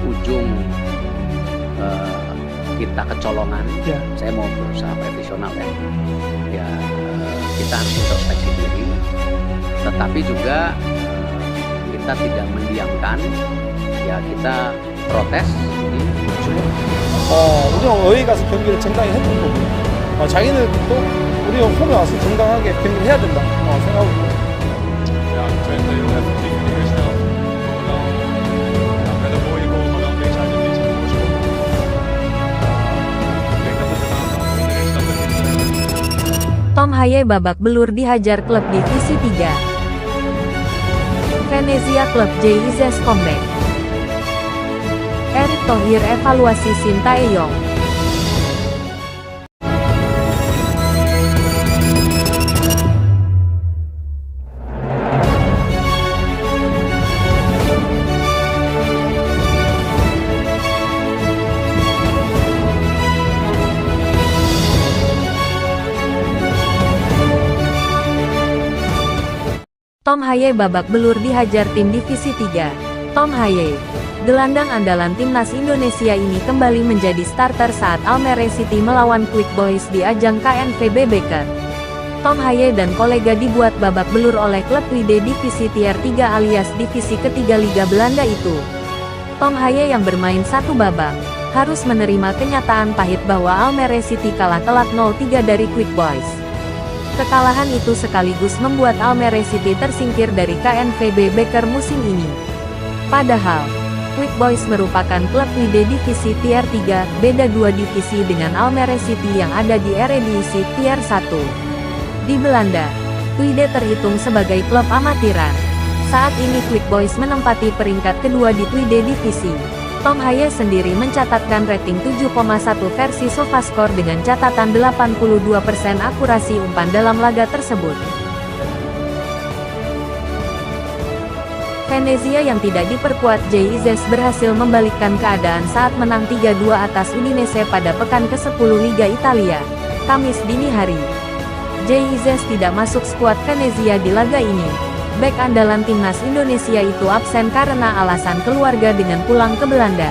ujung kita kecolongan, Ya. saya mau berusaha profesional ya. Kita harus introspeksi diri, tetapi juga kita tidak mendiamkan, ya kita protes. 우리는 어디 가서 경기를 정당히 했던 거고요. 자기는 또 우리 홈에 와서 정당하게 경기를 해야 된다 생각하고 있고. Ja, Twente heel effectief in de eerste helft. Met een mooie goal, maar dan weer zijn er niet zo'n voorsprong. Ik denk dat het een aantal is dat het Tom Haye babak belur dihajar klub divisi 3. Venezia klub JIZ comeback. Erick Thohir evaluasi Sintayong. Tom Haye babak belur dihajar tim divisi 3. Tom Haye, gelandang andalan timnas Indonesia ini kembali menjadi starter saat Almere City melawan Quick Boys di ajang KNVB Beker. Tom Haye dan kolega dibuat babak belur oleh klub WID divisi tier 3 alias divisi ketiga Liga Belanda itu. Tom Haye yang bermain satu babak, harus menerima kenyataan pahit bahwa Almere City kalah telak 0-3 dari Quick Boys. Kekalahan itu sekaligus membuat Almere City tersingkir dari KNVB Beker musim ini. Padahal, Quick Boys merupakan klub WID divisi tier 3, beda 2 divisi dengan Almere City yang ada di Eredivisie tier 1. Di Belanda, WID terhitung sebagai klub amatiran. Saat ini Quick Boys menempati peringkat kedua di WID divisi. Tom Haye sendiri mencatatkan rating 7,1 versi SofaScore dengan catatan 82% akurasi umpan dalam laga tersebut. Venezia yang tidak diperkuat JIZ berhasil membalikkan keadaan saat menang 3-2 atas Udinese pada pekan ke-10 Liga Italia, Kamis dini hari. JIZ tidak masuk skuad Venezia di laga ini. Bek andalan timnas Indonesia itu absen karena alasan keluarga dengan pulang ke Belanda.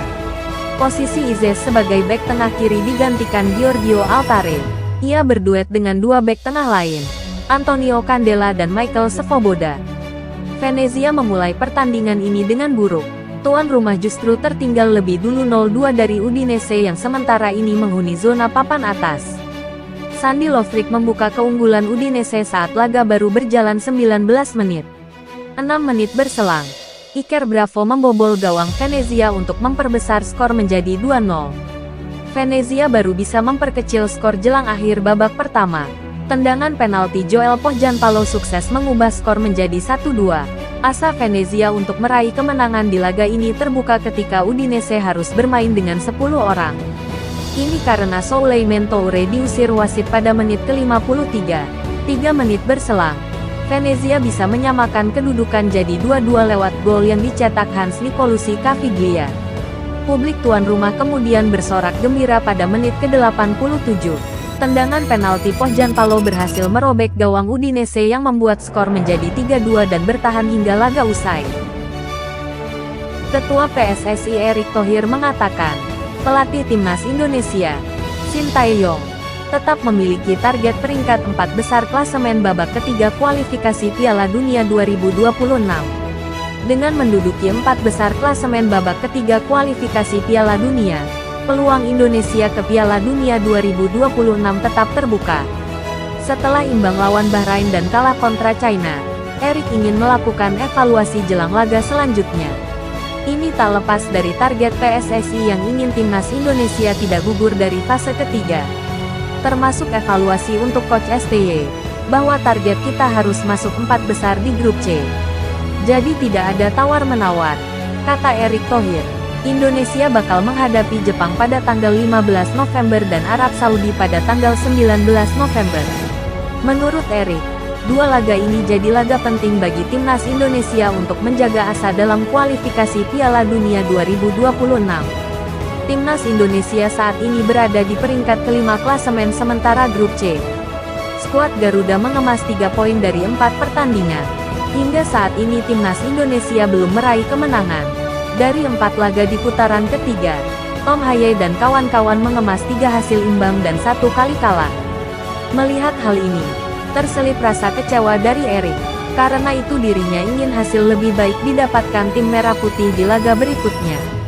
Posisi Izes sebagai bek tengah kiri digantikan Giorgio Altare. Ia berduet dengan dua bek tengah lain, Antonio Candela dan Michael Svoboda. Venezia memulai pertandingan ini dengan buruk. Tuan rumah justru tertinggal lebih dulu 0-2 dari Udinese yang sementara ini menghuni zona papan atas. Sandi Lovric membuka keunggulan Udinese saat laga baru berjalan 19 menit. 6 menit berselang, Iker Bravo membobol gawang Venezia untuk memperbesar skor menjadi 2-0. Venezia baru bisa memperkecil skor jelang akhir babak pertama. Tendangan penalti Joel Pohjanpalo sukses mengubah skor menjadi 1-2. Asa Venezia untuk meraih kemenangan di laga ini terbuka ketika Udinese harus bermain dengan 10 orang. Ini karena Souleymane Touré diusir wasit pada menit ke-53. 3 menit berselang, Venezia bisa menyamakan kedudukan jadi 2-2 lewat gol yang dicetak Hans Nicolucci Caviglia. Publik tuan rumah kemudian bersorak gembira pada menit ke-87. Tendangan penalti Pohjanpalo berhasil merobek gawang Udinese yang membuat skor menjadi 3-2 dan bertahan hingga laga usai. Ketua PSSI Erick Thohir mengatakan, pelatih timnas Indonesia, Sintayong, tetap memiliki target peringkat 4 besar klasemen babak ketiga kualifikasi Piala Dunia 2026. Dengan menduduki 4 besar klasemen babak ketiga kualifikasi Piala Dunia, peluang Indonesia ke Piala Dunia 2026 tetap terbuka. Setelah imbang lawan Bahrain dan kalah kontra China, Erick ingin melakukan evaluasi jelang laga selanjutnya. Ini tak lepas dari target PSSI yang ingin timnas Indonesia tidak gugur dari fase ketiga. Termasuk evaluasi untuk Coach STY, bahwa target kita harus masuk 4 besar di grup C. Jadi tidak ada tawar-menawar, kata Erick Thohir. Indonesia bakal menghadapi Jepang pada tanggal 15 November dan Arab Saudi pada tanggal 19 November. Menurut Erick, dua laga ini jadi laga penting bagi timnas Indonesia untuk menjaga asa dalam kualifikasi Piala Dunia 2026. Timnas Indonesia saat ini berada di peringkat kelima klasemen sementara grup C. Skuad Garuda mengemas 3 poin dari 4 pertandingan. Hingga saat ini timnas Indonesia belum meraih kemenangan. Dari 4 laga di putaran ketiga, Tom Haye dan kawan-kawan mengemas 3 hasil imbang dan 1 kali kalah. Melihat hal ini, terselip rasa kecewa dari Erik. Karena itu dirinya ingin hasil lebih baik didapatkan tim merah putih di laga berikutnya.